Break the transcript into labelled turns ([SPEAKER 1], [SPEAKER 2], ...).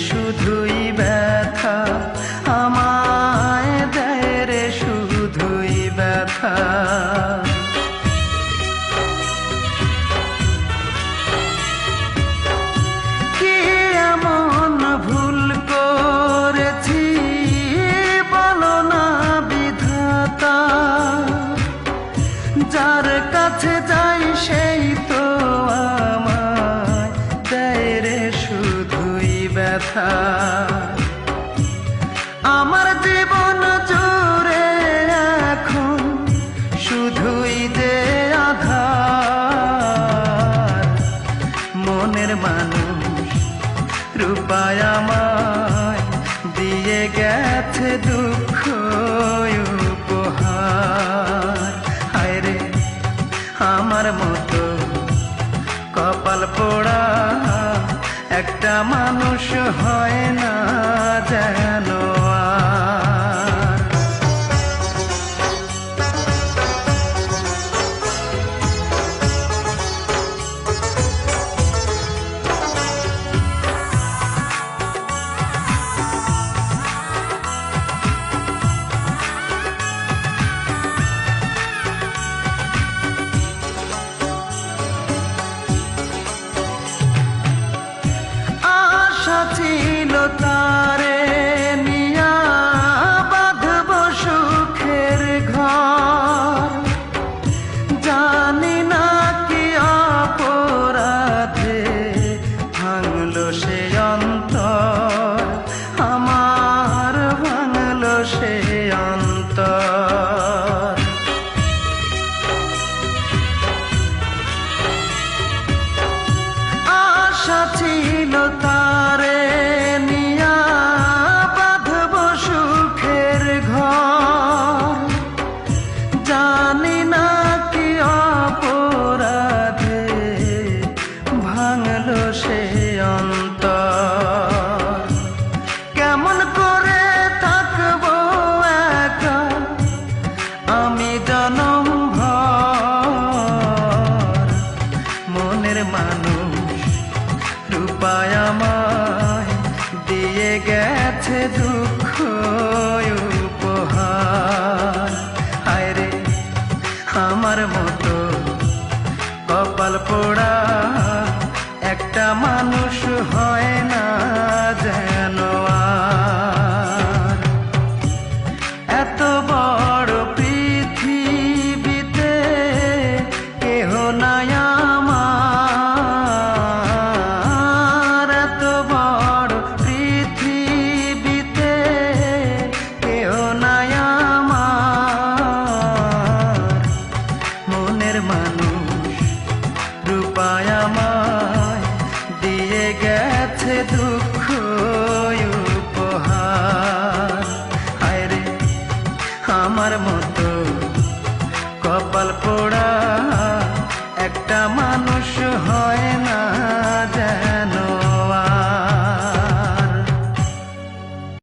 [SPEAKER 1] শুধুই ব্যথা, আমায় দেয় রে শুধুই ব্যথা। কি এমন ভুল করেছি বলো না বিধাতা, যার কাছে যাই সেই তো আমায় দেয় রে শুধুই ব্যথা। আমার জীবন জুড়ে এখন শুধুই যে আধার, মনের মানুষ রূপায় আমায় দিয়ে গেছে দুঃখ উপহার। হায় রে আমার মতো কপাল পোড়া একটা মানুষ হয় না যেন আর। ছিল তারে নিয়া বাঁধব সুখের ঘর, জানি না কি অপরাধে ভাঙলো সে অন্তর, আমার ভাঙলো সে অন্তর। আশা ছিল তারে নিয়া বাঁধব সুখের ঘর, জানি না কি অপরাধে ভাঙলো সে অন্তর। কেমন করে থাকবো একা আমি জনম ভর, মনের মানুষ রূপায় আমায় দিয়ে গেছে দুঃখ উপহার। হায় রে আমার মতো কপাল পোড়া একটা মানুষ হয় না যেন আর। এত বড় পৃথিবীতে কেহ নাই আমার, এত বড় পৃথিবীতে কেহ নাই আমার, মনের মানুষ রূপায় আমায় দিয়ে গেছে দুঃখ উপহার। হায় রে আমার মতো কপাল পোড়া একটা মানুষ হয় না